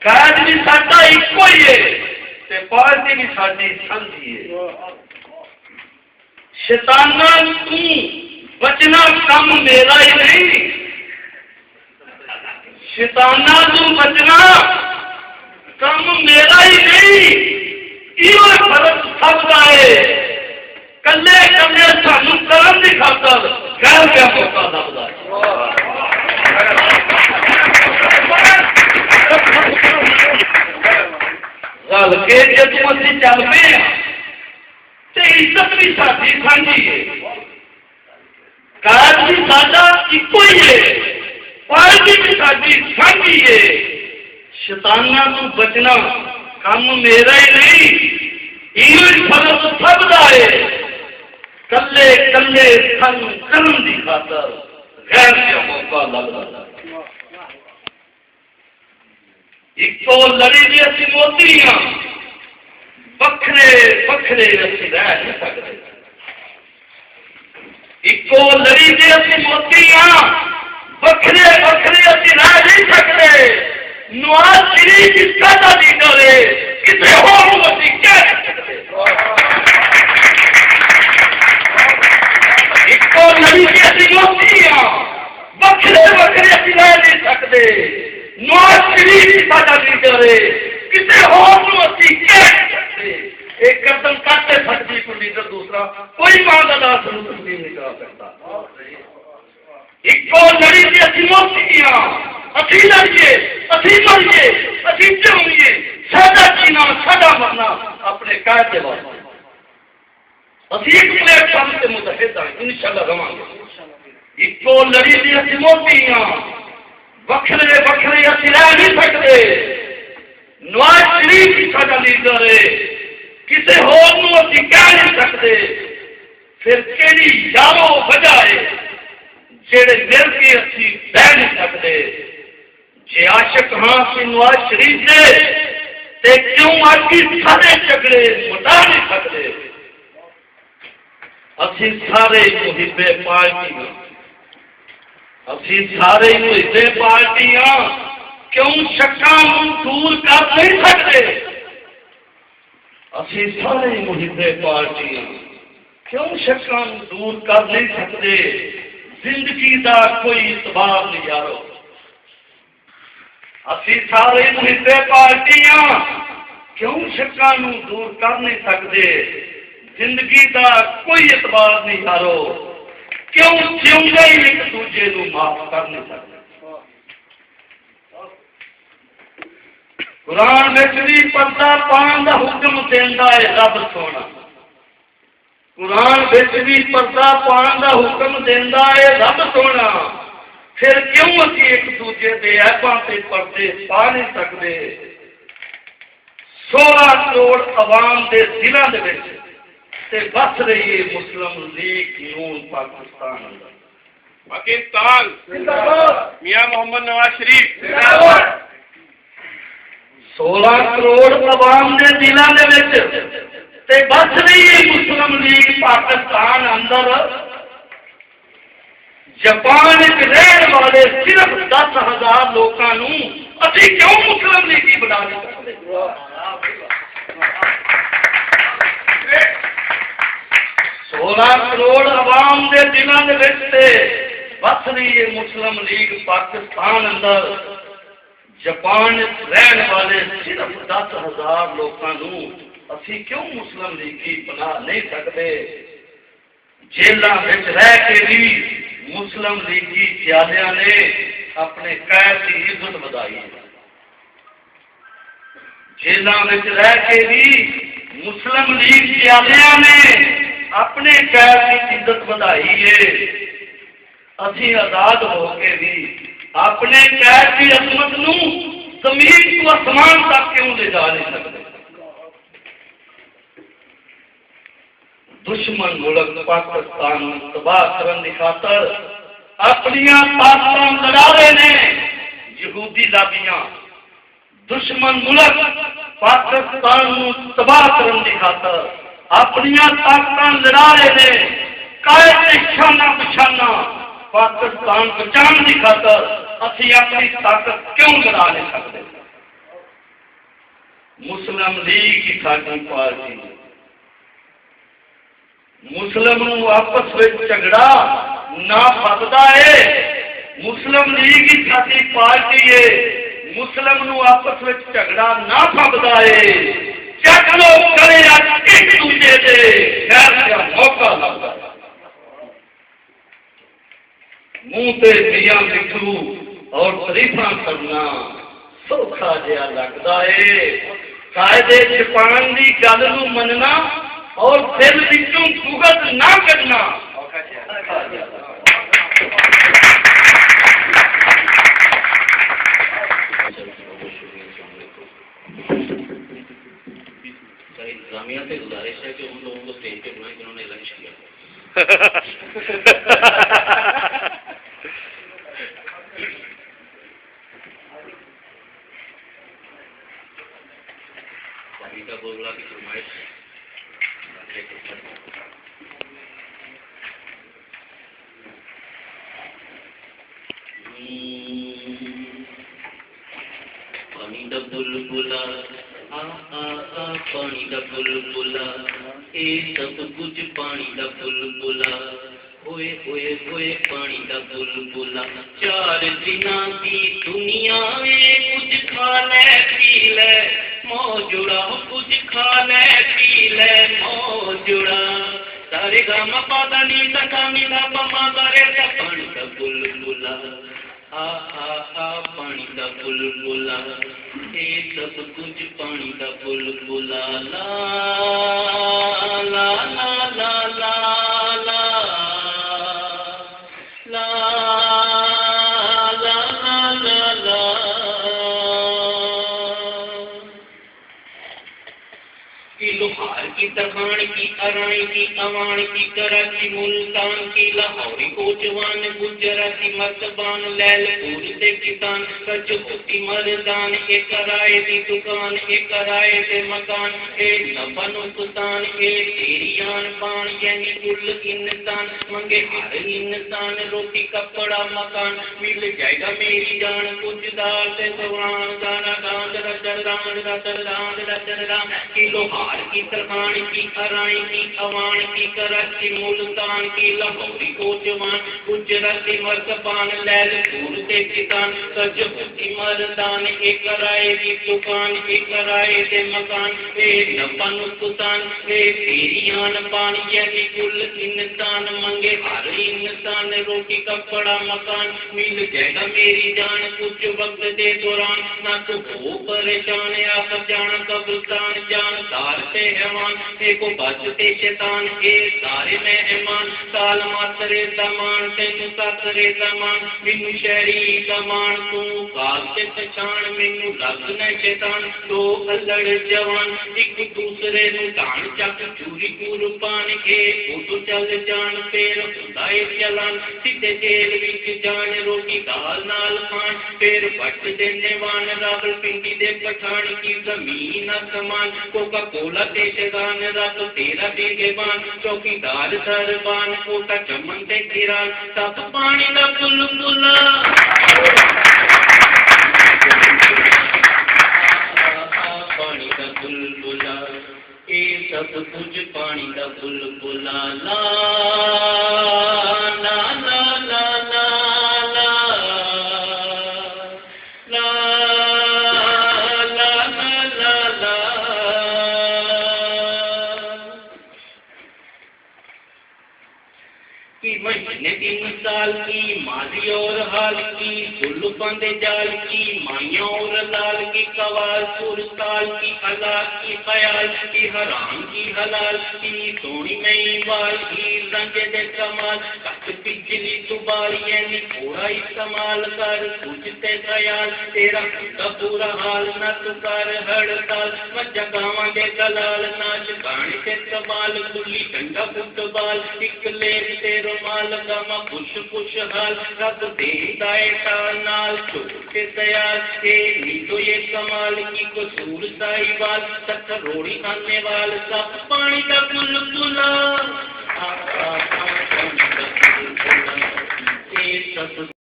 قائد بھی ساڈا ایکو ہی ہے تے پارٹی بھی ساڈی سنجھی ہے. شیطانہ تو بچنا کم میرا ہی نہیں، شیطانہ تو بچنا کم میرا ہی نہیں، یہ فرق سب کا ہے. کلے کلے سانو کرن دی خاطر غیر کا موقع لبدا ہے. گل کے جب اسی چل پے تے عزت بھی ساری سانجھی ہے، کار بھی ساڈا ایکو ہی ہے، پارٹی بھی ساری سانجھی ہے. شیطاناں تو بچنا کم میرا ہی نہیں، یہ فرق سب دا ہے. کلے کلے سن کرن دی خاطر غیر کا موقع لگتا ہے. ایک لڑی دی اسی موتی ہاں، بکھرے بکھرے اسی رہ نہیں سکتے. ایک لڑی دی اسی موتی ہاں، بکھرے بکھرے اسی رہ نہیں سکتے. نواز شریف اس کا لیڈر ہے، کسی اور اسی کہہ نہیں سکتے. لڑی کی اسی موتی ہاں، بکھرے بکھرے اسی رہ نہیں سکتے. نواز شریف ساڈا لیڈر ہے، کسی اور اسی کہہ نہیں سکتے. ایک قدم کرتے سکتی کو لیڈر دوسرا کوئی ماندار تسلیم نہیں کرا سکتا. ایک لڑی کی اسی موتی ہاں، اسی لڑیے اسی مریے اسی جیئے، ساڈا جینا ساڈا مرنا اپنے قائد کے واسطے. اسی ایک پلیٹ فارم سے متحد ہیں انشاءاللہ رواں گے. ایک لڑی دی اسی موتی ہاں، بکھرے بکھرے اسی رہ نہیں سکتے. نواز شریف ہی ساڈا لیڈر ہے، کسی ہور نو اسی کہہ نہیں سکتے. پھر کیڑی یارو وجہ ہے جڑے مل کے اسی بہ نہیں سکتے. جے عاشق ہاں سی نواز شریف دے تے کیوں آکی سارے جھگڑے مٹا نہیں سکتے. اسی سارے محب پارٹی ہاں، اسی سارے محب پارٹی ہاں، کیوں شکاں دور کر نہیں سکتے. اسی سارے محب پارٹی ہاں، کیوں شکاں دور کر نہیں سکتے. زندگی دا کوئی اعتبار نہیں یارو. اسی سارے محب پارٹی ہاں، کیوں شکاں دور کر نہیں سکتے. زندگی دا کوئی اعتبار نہیں یارو، کیوں جیوندا ہی ایک دوجے نو معاف کر نہیں سکتے. قرآن وچ بھی پردہ پان دا حکم دیندا ہے رب سونا. قرآن وچ بھی پردہ پان دا حکم دیندا ہے رب سونا. پھر کیوں اسی ایک دوجے دے عیباں تے پردے پا نہیں سکتے. 16 کروڑ عوام دے دلاں دے وچ تے بس رہی ہے مسلم لیگ نون پاکستان اندر. پاکستان زندہ باد، میاں محمد نواز شریف زندہ باد. 16 کروڑ عوام دے دلاں دے وچ تے بس رہی ہے مسلم لیگ پاکستان اندر. جاپان وچ رہن والے صرف 10,000 لوکاں نوں اسی کیوں مسلم لیگی بنا نہیں سکتے. 16 کروڑ عوام دے دلاں دے وچ تے بس رہی ہے مسلم لیگ پاکستان اندر. جاپان رہن والے صرف 10,000 لوکاں نوں اسی کیوں مسلم لیگی بنا نہیں سکتے. جیلاں وچ رہ کے بھی مسلم لیگی سیادیاں نے اپنے قید کی عزت بدائی ہے. جیلاں وچ رہ کے بھی مسلم لیگ سیادیاں نے اپنے قید کی عزت بدائی ہے. اسی آزاد ہو کے بھی اپنے قید کی عظمت نو زمین کو آسمان تک کیوں لے جا نہیں سکتے. دشمن ملک پاکستان تباہ کرنے کی خاطر اپنی طاقتاں لڑا رہے ہیں یہودی لابیاں. دشمن ملک پاکستان تباہ کرنے کی خاطر اپنی طاقتاں لڑا رہے ہیں. قائد شانہ بشانہ پاکستان بچان کی خاطر اسی اپنی طاقت کیوں لڑا نہیں سکتے. مسلم لیگ کی ساری پارٹی مسلم نو آپس میں جھگڑا نہ پکتا ہے، مسلم لیگ کی ساری پارٹی ہے، مسلم نو آپس میں جھگڑا نہ پکتا ہے، چک لو کرے ایک دوسرے سے خیر کا موقع لگتا ہے، منہ تے دیا لکھو اور تعریفاں کرنا سوکھا جہا لگتا ہے، قاعدے چھپان کی گل نو مننا اور دل وچوں بغض نہ کرنا انتظامیہ سے گزارش ہے کہ ان لوگوں کو اسٹیج پہ بلائیں جنہوں نے لنچ کیا کا بولنا کی فرمائش پانی دا بلبلا پانی دا بلبلا اے سب کچھ پانی دا بلبلا ہوئے ہوئے ہوئے پانی دا بلبلا چار دنوں دی دنیا میں کچھ کھا لے پی لے موجوڑا کچھ کھا لے پی لے موجوڑا سارے گام پادا نی تکا مینا پما دارے پانی دا بلبلا پانی دا بلبلا اے سب کچھ پانی دا بلبلا لا لا لا لا لا لا لا لا لا لا کی لوہار کی ترخان کی ارائی کی اوان کی کراچی ملتان کی لاہوری کوچوان گجراتی مرتبان لیل پور سے کسان کچھ ہوتی مردان ایک کرائے دی دکان ایک کرائے دے مکان ایک نفن سلطان ایک تیریان پان یعنی کل انسان منگے ہر انسان روٹی کپڑا مکان مل جائے گا میری جان کچھ دار سے سوران گانا گاند رچر ران رچر ران رچر ران کی لوہار کی ترخان کی ارائی کی اوان کی کراچی ملتان کی لاہوری کوچوان گجراتی مرتبان لیل پور سے کسان کچھ ہوتی مردان ایک کرائے دی دکان ایک کرائے دے مکان ایک نفن سلطان ایک تیریان پان یعنی کل انسان منگے ہر انسان روٹی کپڑا مکان مل جائے گا میری جان کچھ وقت دے دوران نہ تو ہو پریشان آپ جان قبرستان جان دار حیوان ایک بچتے شیطان اے سارے مہمان سال ماترے زمان تینو ساترے زمان مینو شہری زمان تو کاستے پچھان مینو لگنا شیطان دو الڑ جوان ایک دوسرے نو دان چک چوری قربان کے اٹھو چل جان پھر خدائے چلان سیدھے جیل وچ جان روٹی دال نال کھان پھر پٹ دینے وان راول پنڈی دے پٹھان کی زمین آسمان کوکا کولا شیطان رات تیرا بیگبان چوکیدار سربان کوٹا چمن تے گران سب پانی دا بلبلا پانی دا بلبلا اے سب کچھ پانی دا بلبلا لا لا لا لا لا لا مہینے 3 سال کی ماضی اور حال کی زلفان دے جال کی مائیاں اور لال کی قوال سر سال کی حلال کی خیال کی حرام کی حلال کی سونی میں بال کی رنگ دے کمال کٹ بجلی دوبار یعنی تھوڑا استعمال کر کچھ تے خیال تیرا کا پورا حال نہ تو کر ہڑتال مجھا گاواں دے دلال ناچ گانے تے کمال گلی ڈنڈا فٹ بال ایک لیر تے رومال گاما خوش خوش حال رب دیتا ہے ٹال نال چھوٹے سیال اے نیتو یہ کمال کی قصور سائی وال تک روڑی کھانے وال سب پانی کا بلبلا سب